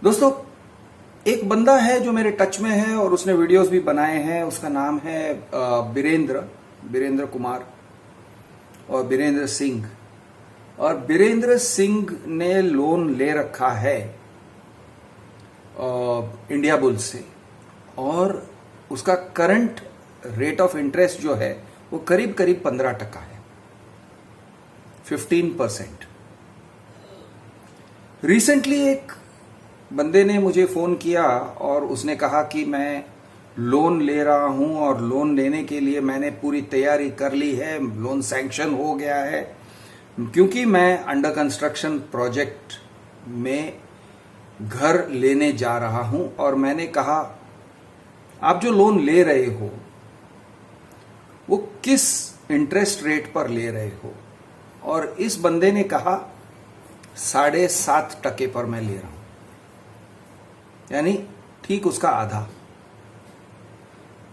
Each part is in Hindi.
दोस्तों, एक बंदा है जो मेरे टच में है और उसने वीडियोस भी बनाए हैं। उसका नाम है बीरेंद्र कुमार और बीरेंद्र सिंह। और बीरेंद्र सिंह ने लोन ले रखा है इंडिया बुल्स से, और उसका करंट रेट ऑफ इंटरेस्ट जो है वो करीब करीब 15% है, 15%। रिसेंटली एक बंदे ने मुझे फोन किया और उसने कहा कि मैं लोन ले रहा हूं और लोन लेने के लिए मैंने पूरी तैयारी कर ली है, लोन सैंक्शन हो गया है, क्योंकि मैं अंडर कंस्ट्रक्शन प्रोजेक्ट में घर लेने जा रहा हूं। और मैंने कहा, आप जो लोन ले रहे हो वो किस इंटरेस्ट रेट पर ले रहे हो? और इस बंदे ने कहा 7.5% पर मैं ले रहा हूं, यानी ठीक उसका आधा,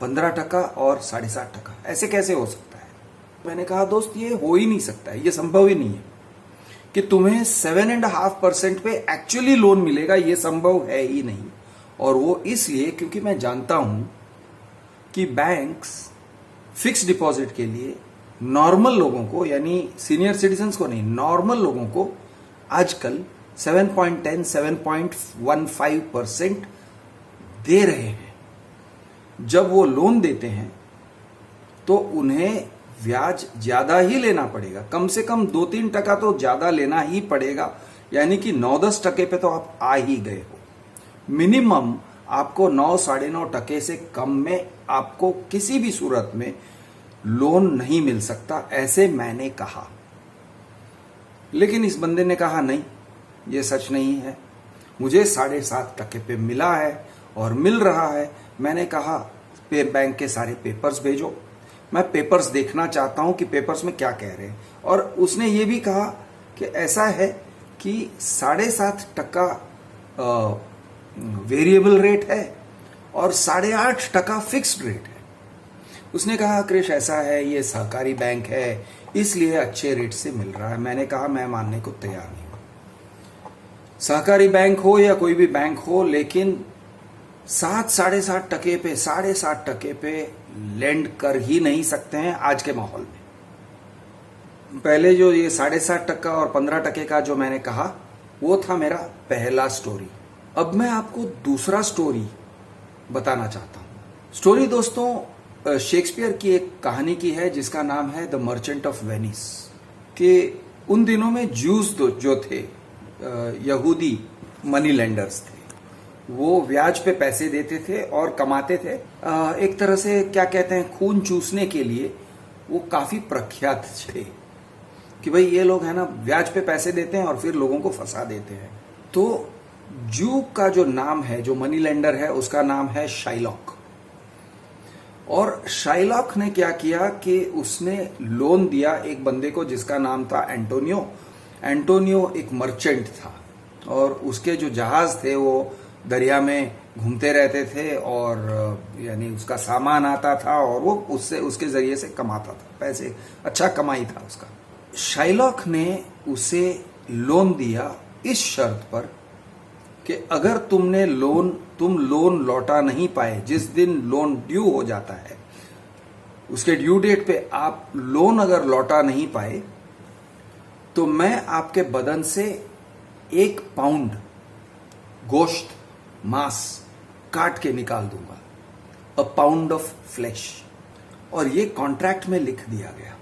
15% और 7.5%। ऐसे कैसे हो सकता है? मैंने कहा, दोस्त ये हो ही नहीं सकता है, ये संभव ही नहीं है कि तुम्हें 7.5% पे एक्चुअली लोन मिलेगा, ये संभव है ही नहीं। और वो इसलिए क्योंकि मैं जानता हूं कि बैंक्स फिक्स डिपॉजिट के लिए नॉर्मल लोगों को, यानी सीनियर सिटीजन्स को नहीं, नॉर्मल लोगों को आजकल 7.10, 7.15% दे रहे हैं। जब वो लोन देते हैं तो उन्हें ब्याज ज्यादा ही लेना पड़ेगा, कम से कम 2-3% तो ज्यादा लेना ही पड़ेगा, यानी कि 9-10% पे तो आप आ ही गए हो। मिनिमम आपको 9-9.5% से कम में आपको किसी भी सूरत में लोन नहीं मिल सकता, ऐसे मैंने कहा। लेकिन इस बंदे ने कहा, नहीं, ये सच नहीं है, मुझे 7.5% पे मिला है और मिल रहा है। मैंने कहा, बैंक के सारे पेपर्स भेजो, मैं पेपर्स देखना चाहता हूं कि पेपर्स में क्या कह रहे हैं। और उसने ये भी कहा कि ऐसा है कि 7.5% वेरिएबल रेट है और 8.5% फिक्स्ड रेट है। उसने कहा, क्रिश ऐसा है, ये सहकारी बैंक है, इसलिए अच्छे रेट से मिल रहा है। मैंने कहा, मैं मानने को तैयार नहीं हूं। सहकारी बैंक हो या कोई भी बैंक हो, लेकिन 7-7.5% पे, 7.5% पे लैंड कर ही नहीं सकते हैं आज के माहौल में। पहले जो ये 7.5% और 15% का जो मैंने कहा, वो था मेरा पहला स्टोरी। अब मैं आपको दूसरा स्टोरी बताना चाहता हूं। स्टोरी दोस्तों शेक्सपियर की एक कहानी की है जिसका नाम है द मर्चेंट ऑफ वेनिस। कि उन दिनों में ज्यूज जो थे, यहूदी मनी लेंडर्स थे, वो ब्याज पे पैसे देते थे और कमाते थे। एक तरह से क्या कहते हैं, खून चूसने के लिए वो काफी प्रख्यात थे कि भाई ये लोग है ना, ब्याज पे पैसे देते हैं और फिर लोगों को फंसा देते हैं। तो जू का जो नाम है, जो मनी लेंडर है, उसका नाम है शाइलॉक। और शाइलॉक ने क्या किया कि उसने लोन दिया एक बंदे को जिसका नाम था एंटोनियो। एंटोनियो एक मर्चेंट था और उसके जो जहाज थे वो दरिया में घूमते रहते थे, और यानी उसका सामान आता था और वो उससे, उसके जरिए से कमाता था पैसे, अच्छा कमाई था उसका। शाइलॉक ने उसे लोन दिया इस शर्त पर कि अगर तुम लोन लौटा नहीं पाए, जिस दिन लोन ड्यू हो जाता है, उसके ड्यू डेट पे आप लोन अगर लौटा नहीं पाए, तो मैं आपके बदन से 1 पाउंड गोश्त, मांस काट के निकाल दूंगा, अ पाउंड ऑफ फ्लैश। और ये कॉन्ट्रैक्ट में लिख दिया गया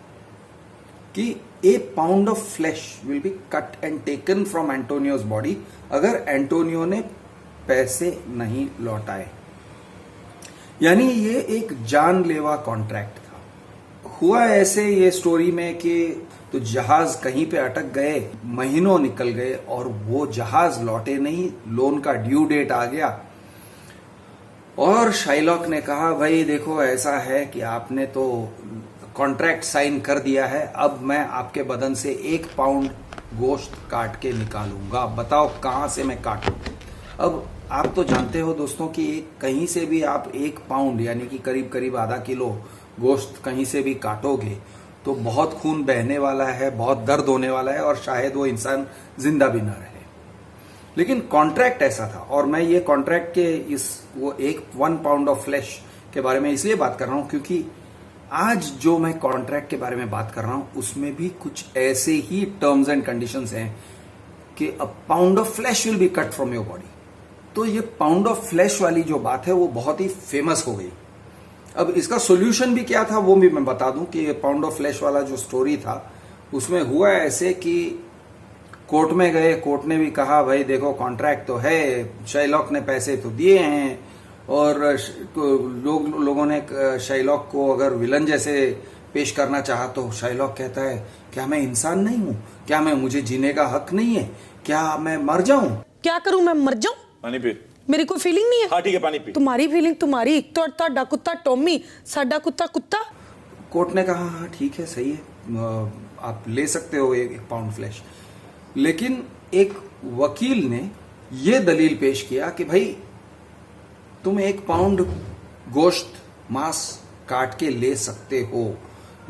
कि a pound of flesh will be cut and taken from Antonio's body अगर एंटोनियो ने पैसे नहीं लौटाए। यानी ये एक जानलेवा कॉन्ट्रैक्ट था। हुआ ऐसे ये स्टोरी में कि तो जहाज कहीं पे अटक गए, महीनों निकल गए और वो जहाज लौटे नहीं, लोन का ड्यू डेट आ गया। और शाइलॉक ने कहा, भाई देखो ऐसा है कि आपने तो कॉन्ट्रैक्ट साइन कर दिया है, अब मैं आपके बदन से 1 पाउंड गोश्त काट के निकालूंगा, बताओ कहां से मैं काटूं। अब आप तो जानते हो दोस्तों कि कहीं से भी आप 1 पाउंड यानी कि करीब करीब आधा किलो गोश्त कहीं से भी काटोगे तो बहुत खून बहने वाला है, बहुत दर्द होने वाला है और शायद वो इंसान जिंदा भी ना रहे। लेकिन कॉन्ट्रैक्ट ऐसा था। और मैं ये कॉन्ट्रैक्ट के वो 1 पाउंड ऑफ फ्लैश के बारे में इसलिए बात कर रहा हूं क्योंकि आज जो मैं कॉन्ट्रैक्ट के बारे में बात कर रहा हूं उसमें भी कुछ ऐसे ही टर्म्स एंड कंडीशंस हैं कि a pound of flesh will be cut from your body. तो ये पाउंड ऑफ फ्लैश वाली जो बात है वो बहुत ही फेमस हो गई। अब इसका सॉल्यूशन भी क्या था वो भी मैं बता दूं कि ये पाउंड ऑफ फ्लैश वाला जो स्टोरी था उसमें हुआ ऐसे कि कोर्ट में गए, कोर्ट ने भी कहा भाई देखो कॉन्ट्रैक्ट तो है, शाइलॉक ने पैसे तो दिए हैं, और लोगों ने शाइलॉक को अगर विलन जैसे पेश करना चाहा तो शाइलॉक कहता है क्या मैं इंसान नहीं हूं, क्या मुझे जीने का हक नहीं है, क्या मैं मर जाऊं, क्या करूं मैं मर जाऊं, पानी पी, मेरी कोई फीलिंग नहीं है। हाँ ठीक है पानी पी। तुम्हारी फीलिंग तुम्हारी, तो ਤੁਹਾਡਾ कुत्ता टॉमी, साडा कुत्ता कुत्ता। कोर्ट ने कहा हाँ ठीक है सही है, आप ले सकते हो 1 पाउंड फ्लैश। लेकिन एक वकील ने यह दलील पेश किया कि भाई तुम 1 पाउंड गोश्त मांस काट के ले सकते हो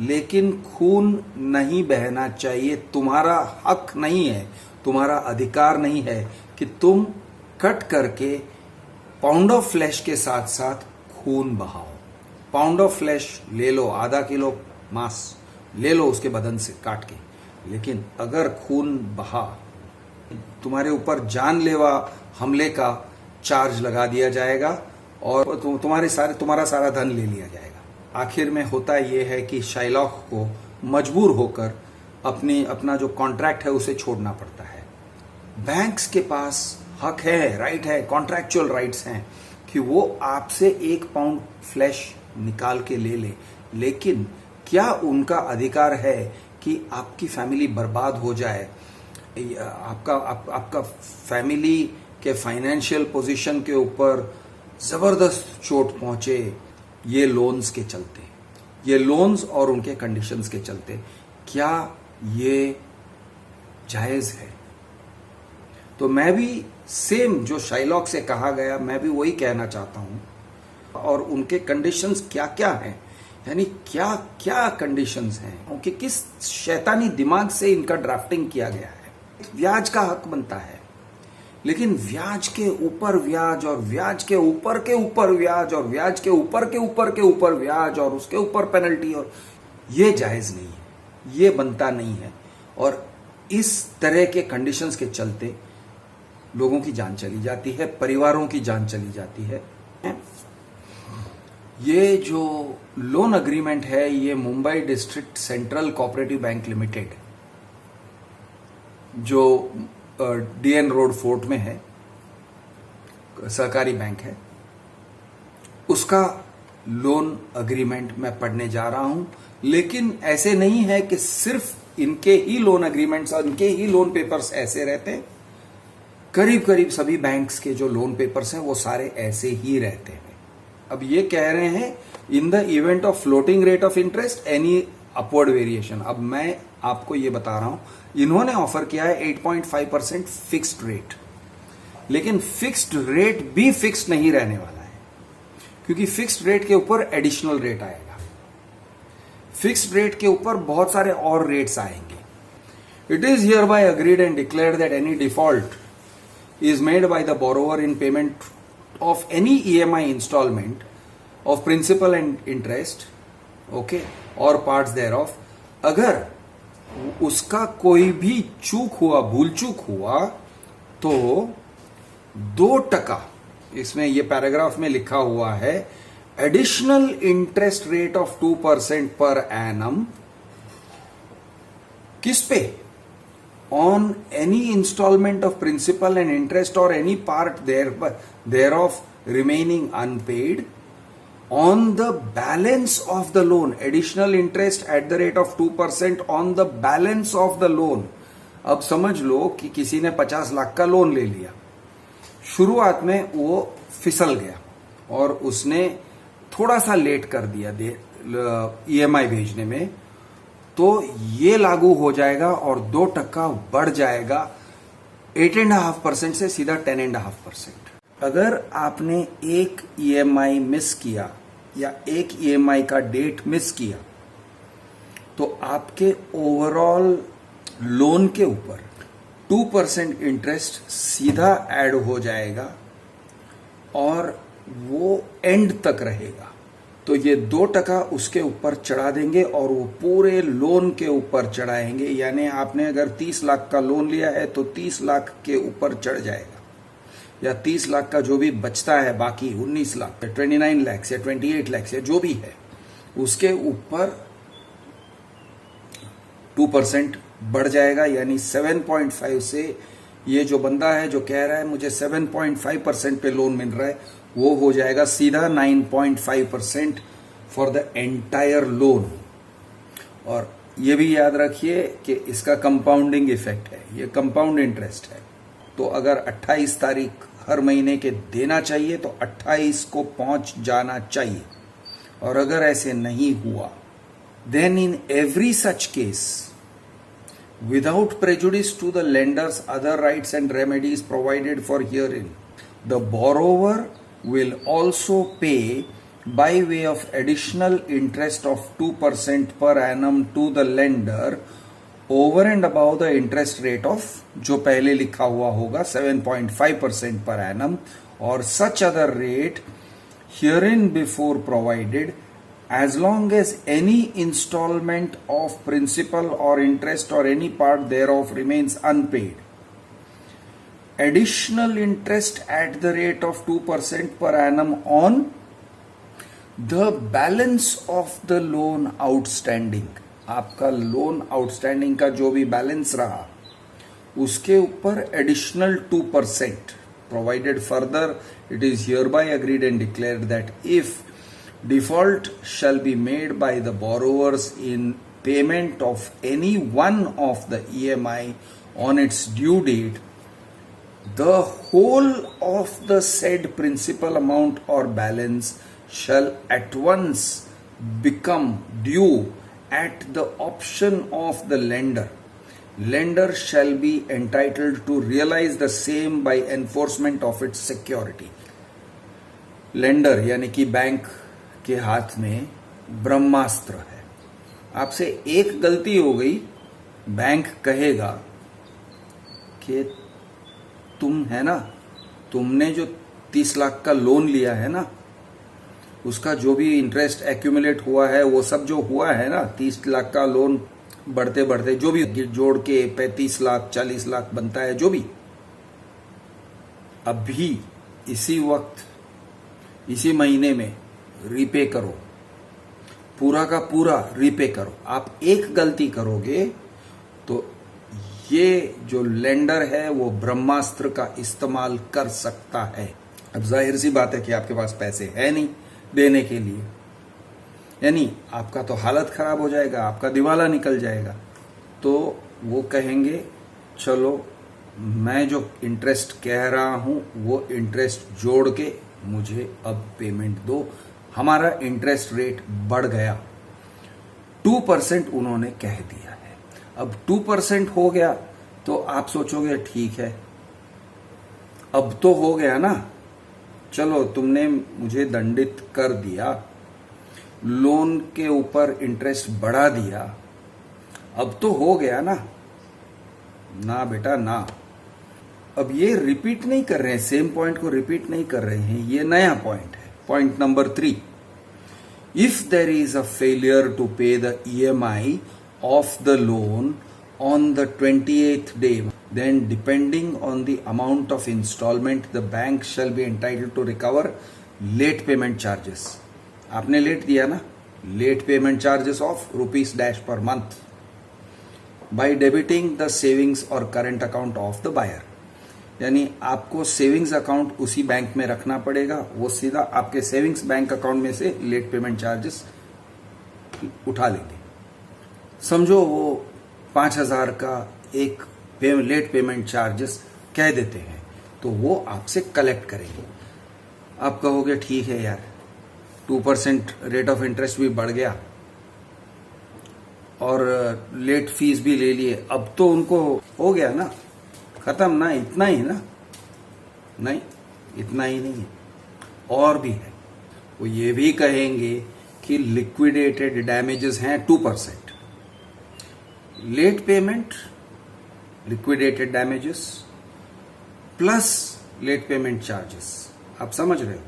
लेकिन खून नहीं बहना चाहिए, तुम्हारा हक नहीं है, तुम्हारा अधिकार नहीं है कि तुम कट करके पाउंड ऑफ फ्लैश के साथ साथ खून बहाओ। पाउंड ऑफ फ्लैश ले लो, आधा किलो मांस ले लो उसके बदन से काट के, लेकिन अगर खून बहा तुम्हारे ऊपर जानलेवा हमले का चार्ज लगा दिया जाएगा और तुम्हारा सारा धन ले लिया जाएगा। आखिर में होता यह है कि शाइलॉक को मजबूर होकर अपना जो कॉन्ट्रैक्ट है उसे छोड़ना पड़ता है। बैंक्स के पास हक है, राइट है, कॉन्ट्रैक्चुअल राइट्स हैं कि वो आपसे 1 पाउंड फ्लैश निकाल के ले ले, लेकिन क्या उनका अधिकार है कि आपकी फैमिली बर्बाद हो जाए, आपका फैमिली के फाइनेंशियल पोजीशन के ऊपर जबरदस्त चोट पहुंचे ये लोन्स के चलते, ये लोन्स और उनके कंडीशंस के चलते? क्या ये जायज है? तो मैं भी सेम जो शाइलॉक से कहा गया मैं भी वही कहना चाहता हूं। और उनके कंडीशंस क्या क्या हैं, यानी क्या क्या कंडीशंस हैं, उनके किस शैतानी दिमाग से इनका ड्राफ्टिंग किया गया है। ब्याज का हक बनता है, लेकिन ब्याज के ऊपर ब्याज और ब्याज के ऊपर के ऊपर ब्याज और ब्याज के ऊपर के ऊपर के ऊपर ब्याज और उसके ऊपर पेनल्टी, और ये जायज नहीं है, ये बनता नहीं है। और इस तरह के कंडीशंस के चलते लोगों की जान चली जाती है, परिवारों की जान चली जाती है। ये जो लोन अग्रीमेंट है ये Mumbai district central cooperative bank limited जो डीएन रोड फोर्ट में है, सहकारी बैंक है, उसका लोन अग्रीमेंट मैं पढ़ने जा रहा हूं। लेकिन ऐसे नहीं है कि सिर्फ इनके ही लोन अग्रीमेंट्स और इनके ही लोन पेपर्स ऐसे रहते हैं। करीब करीब सभी बैंक्स के जो लोन पेपर्स हैं वो सारे ऐसे ही रहते हैं। अब ये कह रहे हैं in the event of floating rate of interest any upward variation. अब मैं आपको ये बता रहा हूं, इन्होंने ऑफर किया है 8.5% फिक्स्ड रेट, लेकिन फिक्स्ड रेट भी फिक्स्ड नहीं रहने वाला है, क्योंकि फिक्स्ड रेट के ऊपर एडिशनल रेट आएगा, फिक्स्ड रेट के ऊपर बहुत सारे और रेट्स आएंगे। It is here bye agreed and declared that any default is made by the borrower in payment of any EMI installment of principal and interest, okay, or parts thereof, अगर उसका कोई भी चूक हुआ, भूल चूक हुआ, तो 2%, इसमें ये पैराग्राफ में लिखा हुआ है, additional interest rate of 2% per annum, किस पे? On any installment of principal and interest or any part thereof remaining unpaid on the balance of the loan, additional interest at the rate of 2% on the balance of the loan। अब समझ लो कि किसी ने 50 लाख का लोन ले लिया, शुरुआत में वो फिसल गया और उसने थोड़ा सा लेट कर दिया EMI भेजने में, तो ये लागू हो जाएगा और 2% बढ़ जाएगा 8.5% से सीधा 10.5%। अगर आपने एक EMI मिस किया या एक EMI का डेट मिस किया तो आपके ओवरऑल लोन के ऊपर 2% इंटरेस्ट सीधा ऐड हो जाएगा और वो एंड तक रहेगा। तो ये 2% उसके ऊपर चढ़ा देंगे और वो पूरे लोन के ऊपर चढ़ाएंगे। यानी आपने अगर 30 लाख का लोन लिया है तो 30 लाख के ऊपर चढ़ जाएगा, या 30 लाख का जो भी बचता है बाकी 19 लाख, 29 लाख या 28 लाख या जो भी है, उसके ऊपर 2% बढ़ जाएगा। यानी 7.5 से ये जो बंदा है जो कह रहा है मुझे 7.5% पे लोन मिल रहा है, वो हो जाएगा सीधा 9.5% फॉर द एंटायर लोन। और ये भी याद रखिए कि इसका कंपाउंडिंग इफेक्ट है, ये कंपाउंड इंटरेस्ट है। तो अगर 28 तारीख हर महीने के देना चाहिए तो 28 को पहुंच जाना चाहिए। और अगर ऐसे नहीं हुआ, then in every such case, without prejudice to the lender's other rights and remedies provided for herein, the borrower will also pay by way of additional interest of 2% per annum to the lender over and above the interest rate of जो पहले लिखा हुआ होगा 7.5% per annum or such other rate herein before provided, as long as any installment of principal or interest or any part thereof remains unpaid. Additional interest at the rate of 2% per annum on the balance of the loan outstanding. आपका लोन आउटस्टैंडिंग का जो भी बैलेंस रहा उसके ऊपर additional 2%, provided further it is hereby agreed and declared that if default shall be made by the borrowers in payment of any one of the EMI on its due date, the whole of the said principal amount or balance shall at once become due at the option of the lender. Lender shall be entitled to realize the same by enforcement of its security. Lender यानी कि बैंक के हाथ में ब्रह्मास्त्र है। आपसे एक गलती हो गई, बैंक कहेगा कि तुम है ना, तुमने जो 30 लाख का लोन लिया है ना, उसका जो भी इंटरेस्ट एक्यूमुलेट हुआ है, वो सब जो हुआ है ना, 30 लाख का लोन बढ़ते बढ़ते जो भी जोड़ के 35 लाख 40 लाख बनता है, जो भी, अभी इसी वक्त इसी महीने में रीपे करो, पूरा का पूरा रीपे करो। आप एक गलती करोगे तो ये जो लेंडर है वो ब्रह्मास्त्र का इस्तेमाल कर सकता है। अब जाहिर सी बात है कि आपके पास पैसे है नहीं देने के लिए, यानी आपका तो हालत खराब हो जाएगा, आपका दिवाला निकल जाएगा। तो वो कहेंगे चलो मैं जो इंटरेस्ट कह रहा हूं वो इंटरेस्ट जोड़ के मुझे अब पेमेंट दो। हमारा इंटरेस्ट रेट बढ़ गया, 2% उन्होंने कह दिया है। अब 2% हो गया तो आप सोचोगे ठीक है, अब तो हो गया ना, चलो तुमने मुझे दंडित कर दिया, लोन के ऊपर इंटरेस्ट बढ़ा दिया, अब तो हो गया ना। ना बेटा ना, अब ये रिपीट नहीं कर रहे हैं, सेम पॉइंट को रिपीट नहीं कर रहे हैं, ये नया पॉइंट है। Point number 3, if there is a failure to pay the EMI of the loan on the 28th day, then depending on the amount of installment, the bank shall be entitled to recover late payment charges. आपने लेट दिया ना, late payment charges of rupees dash per month by debiting the savings or current account of the buyer. यानी आपको सेविंग्स अकाउंट उसी बैंक में रखना पड़ेगा, वो सीधा आपके सेविंग्स बैंक अकाउंट में से लेट पेमेंट चार्जेस उठा लेंगे। समझो वो 5,000 का एक लेट पेमेंट चार्जेस कह देते हैं, तो वो आपसे कलेक्ट करेंगे। आप कहोगे ठीक है यार, 2% रेट ऑफ इंटरेस्ट भी बढ़ गया और लेट फीस भी ले लिए, अब तो उनको हो गया ना, खत्म ना, इतना ही ना। नहीं, इतना ही नहीं है, और भी है। वो ये भी कहेंगे कि लिक्विडेटेड डैमेजेस हैं 2%, late payment liquidated damages plus late payment charges. आप समझ रहे हो,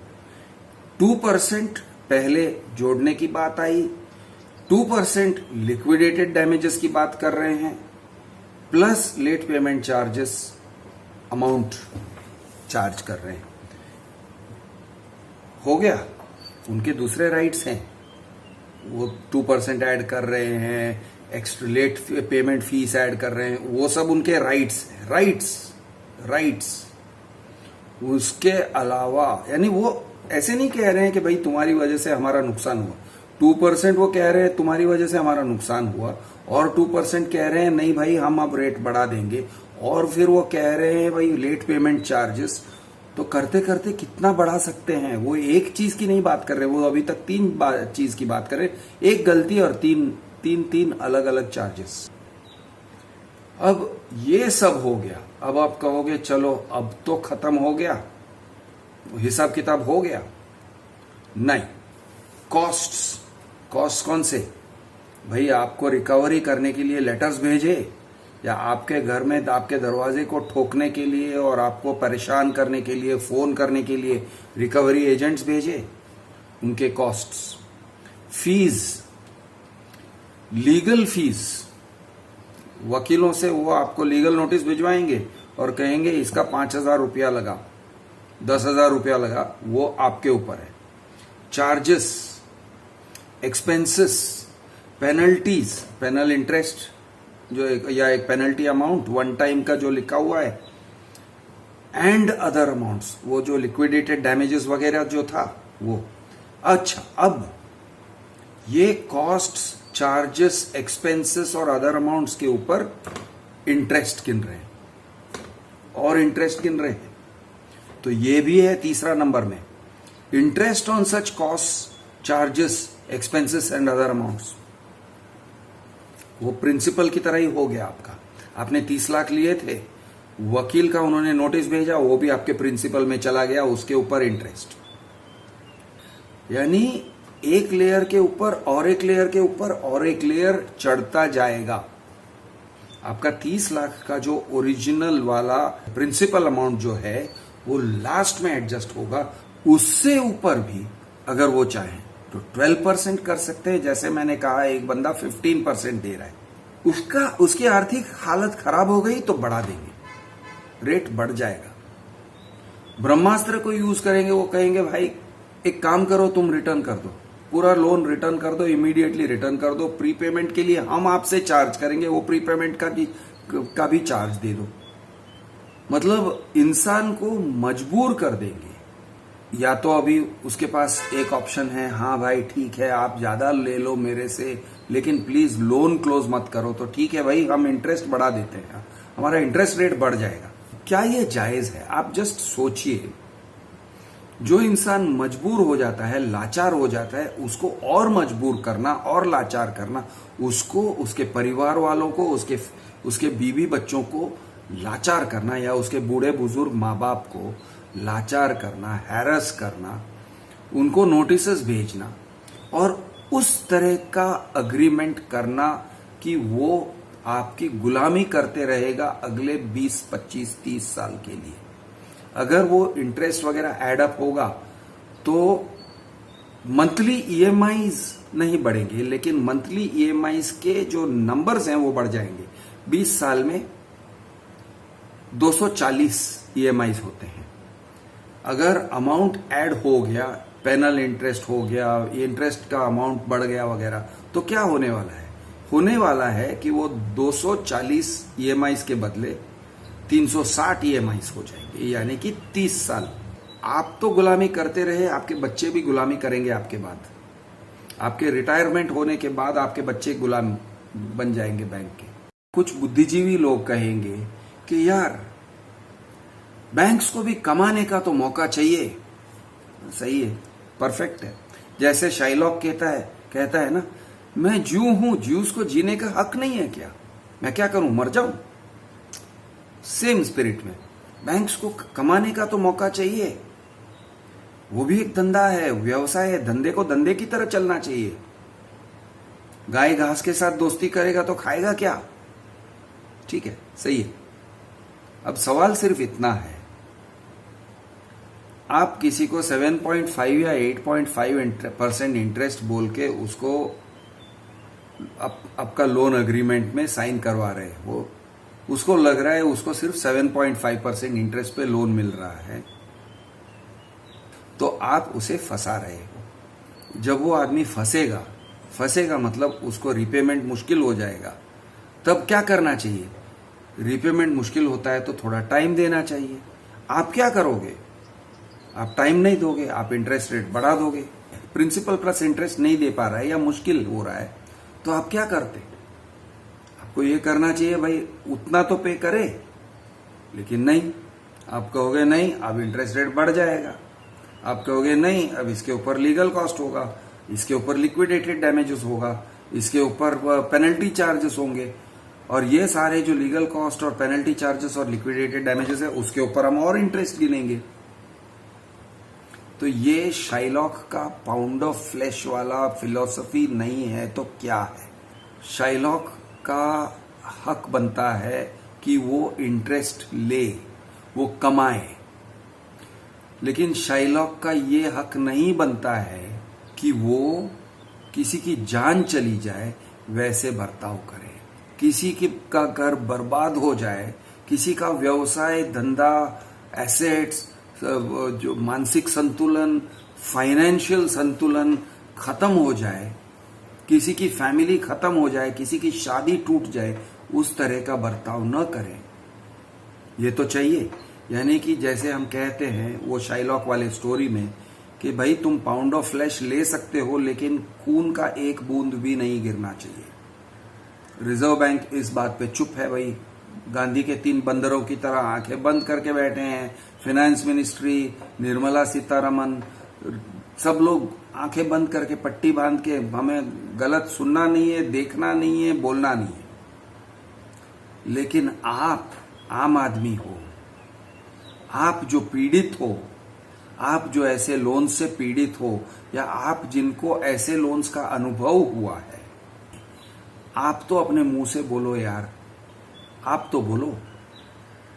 2% पहले जोड़ने की बात आई, 2% लिक्विडेटेड डैमेजेस की बात कर रहे हैं, plus late payment charges amount charge कर रहे हैं। हो गया, उनके दूसरे राइट्स हैं, वो 2% ऐड कर रहे हैं, extra late payment fees add कर रहे हैं, वो सब उनके राइट्स हैं। राइट्स उसके अलावा, यानी वो ऐसे नहीं कह रहे हैं कि भाई तुम्हारी वजह से हमारा नुकसान हुआ। 2% वो कह रहे हैं तुम्हारी वजह से हमारा नुकसान हुआ, और 2% कह रहे हैं नहीं भाई हम अब रेट बढ़ा देंगे, और फिर वो कह रहे हैं भाई लेट पेमेंट चार्जेस। तो करते करते कितना बढ़ा सकते हैं? वो एक चीज की नहीं बात कर रहे, वो अभी तक 3 चीज की बात कर रहे, एक गलती और तीन अलग अलग चार्जेस। अब ये सब हो गया, अब आप कहोगे चलो अब तो खत्म हो गया, हिसाब किताब हो गया। नहीं, कॉस्ट कौन से? भाई आपको रिकवरी करने के लिए लेटर्स भेजे, या आपके घर में आपके दरवाजे को ठोकने के लिए और आपको परेशान करने के लिए फोन करने के लिए रिकवरी एजेंट्स भेजे, उनके कॉस्ट्स। फीस, लीगल फीस, वकीलों से वो आपको लीगल नोटिस भिजवाएंगे और कहेंगे इसका 5,000 रुपया लगा, 10,000 रुपया लगा, वो आपके ऊपर है। Charges, expenses, penalties, penal interest जो या एक पेनल्टी अमाउंट वन टाइम का जो लिखा हुआ है, एंड अदर अमाउंट्स, वो जो लिक्विडेटेड डैमेजेस वगैरह जो था वो। अच्छा, अब ये कॉस्ट्स, चार्जेस, एक्सपेंसेस और अदर अमाउंट्स के ऊपर इंटरेस्ट गिन रहे हैं, और इंटरेस्ट गिन रहे हैं। तो ये भी है तीसरा नंबर में, interest on such cost, charges, expenses and other amounts. वो प्रिंसिपल की तरह ही हो गया आपका। आपने 30 लाख लिए थे, वकील का उन्होंने नोटिस भेजा, वो भी आपके प्रिंसिपल में चला गया, उसके ऊपर इंटरेस्ट। यानी एक लेयर के ऊपर और एक लेयर के ऊपर और एक लेयर चढ़ता जाएगा। आपका 30 लाख का जो ओरिजिनल वाला प्रिंसिपल अमाउंट जो है वो लास्ट में एडजस्ट होगा। उससे ऊपर भी अगर वो चाहे तो 12% कर सकते हैं। जैसे मैंने कहा, एक बंदा 15% दे रहा है, उसकी आर्थिक हालत खराब हो गई तो बढ़ा देंगे, रेट बढ़ जाएगा। ब्रह्मास्त्र को यूज करेंगे, वो कहेंगे भाई एक काम करो, तुम रिटर्न कर दो, पूरा लोन रिटर्न कर दो, इमीडिएटली रिटर्न कर दो, प्रीपेमेंट के लिए हम आपसे चार्ज करेंगे, वो प्रीपेमेंट का भी चार्ज दे दो। मतलब इंसान को मजबूर कर देंगे। या तो अभी उसके पास एक ऑप्शन है, हाँ भाई ठीक है आप ज्यादा ले लो मेरे से, लेकिन प्लीज लोन क्लोज मत करो, तो ठीक है भाई हम इंटरेस्ट बढ़ा देते हैं, हमारा इंटरेस्ट रेट बढ़ जाएगा। क्या ये जायज है? आप जस्ट सोचिए। जो इंसान मजबूर हो जाता है, लाचार हो जाता है, उसको और मजबूर करना और लाचार करना, उसको, उसके परिवार वालों को, उसके बीवी बच्चों को लाचार करना, या उसके बूढ़े बुजुर्ग माँ बाप को लाचार करना, हैरस करना, उनको नोटिसेस भेजना और उस तरह का अग्रीमेंट करना कि वो आपकी गुलामी करते रहेगा अगले 20, 25, 30 साल के लिए। अगर वो इंटरेस्ट वगैरह एडअप होगा तो मंथली ईएमआईज नहीं बढ़ेंगे, लेकिन मंथली ईएमआईज के जो नंबर्स हैं वो बढ़ जाएंगे। 20 साल में 240 ईएमआईज होते हैं। अगर अमाउंट ऐड हो गया, पेनल इंटरेस्ट हो गया, इंटरेस्ट का अमाउंट बढ़ गया वगैरह, तो क्या होने वाला है? होने वाला है कि वो 240 ईएमआईज के बदले 360 ईएमआईज हो जाएंगे, यानी कि 30 साल। आप तो गुलामी करते रहे, आपके बच्चे भी गुलामी करेंगे आपके बाद। आपके रिटायरमेंट होने के बाद आपके बच्चे गुलाम बन जाएंगे बैंक के। कुछ बुद्धिजीवी लोग कहेंगे कि यार बैंक्स को भी कमाने का तो मौका चाहिए। सही है, परफेक्ट है। जैसे शाइलॉक कहता है ना, मैं ज्यू हूं, ज्यूस को जीने का हक नहीं है क्या? मैं क्या करूं, मर जाऊं? सेम स्पिरिट में बैंक्स को कमाने का तो मौका चाहिए। वो भी एक धंधा है, व्यवसाय है, धंधे को धंधे की तरह चलना चाहिए। गाय घास के साथ दोस्ती करेगा तो खाएगा क्या? ठीक है, सही है। अब सवाल सिर्फ इतना है, आप किसी को 7.5 या 8.5% इंटरेस्ट बोल के उसको आपका लोन अग्रीमेंट में साइन करवा रहे हो, उसको लग रहा है उसको सिर्फ 7.5% इंटरेस्ट पे लोन मिल रहा है, तो आप उसे फंसा रहे हो। जब वो आदमी फंसेगा मतलब उसको रिपेमेंट मुश्किल हो जाएगा, तब क्या करना चाहिए? रिपेमेंट मुश्किल होता है तो थोड़ा टाइम देना चाहिए। आप क्या करोगे? आप टाइम नहीं दोगे, आप इंटरेस्ट रेट बढ़ा दोगे। प्रिंसिपल प्लस इंटरेस्ट नहीं दे पा रहा है या मुश्किल हो रहा है, तो आप क्या करते? आपको ये करना चाहिए भाई उतना तो पे करे, लेकिन नहीं, आप कहोगे नहीं अब इंटरेस्ट रेट बढ़ जाएगा, आप कहोगे नहीं अब इसके ऊपर लीगल कॉस्ट होगा, इसके ऊपर लिक्विडेटेड डैमेजेस होगा, इसके ऊपर पेनल्टी चार्जेस होंगे, और ये सारे जो लीगल कॉस्ट और पेनल्टी चार्जेस और लिक्विडेटेड डैमेजेस है उसके ऊपर हम और इंटरेस्ट गिनेंगे। तो ये शाइलॉक का पाउंड ऑफ फ्लैश वाला फिलॉसफी नहीं है तो क्या है? शाइलॉक का हक बनता है कि वो इंटरेस्ट ले, वो कमाए, लेकिन शाइलॉक का ये हक नहीं बनता है कि वो किसी की जान चली जाए वैसे बर्ताव करे, किसी का घर बर्बाद हो जाए, किसी का व्यवसाय धंधा एसेट्स जो मानसिक संतुलन फाइनेंशियल संतुलन खत्म हो जाए, किसी की फैमिली खत्म हो जाए, किसी की शादी टूट जाए, उस तरह का बर्ताव न करें। ये तो चाहिए। यानी कि जैसे हम कहते हैं वो शाइलॉक वाले स्टोरी में कि भाई तुम पाउंड ऑफ फ्लैश ले सकते हो लेकिन खून का एक बूंद भी नहीं गिरना चाहिए। रिजर्व बैंक इस बात पे चुप है भाई, गांधी के 3 बंदरों की तरह आंखें बंद करके बैठे हैं। फाइनेंस मिनिस्ट्री, निर्मला सीतारमन, सब लोग आंखें बंद करके पट्टी बांध के हमें गलत सुनना नहीं है, देखना नहीं है, बोलना नहीं है। लेकिन आप आम आदमी हो, आप जो पीड़ित हो, आप जो ऐसे लोन से पीड़ित हो, या आप जिनको ऐसे लोन्स का अनुभव हुआ है, आप तो अपने मुंह से बोलो यार, आप तो बोलो।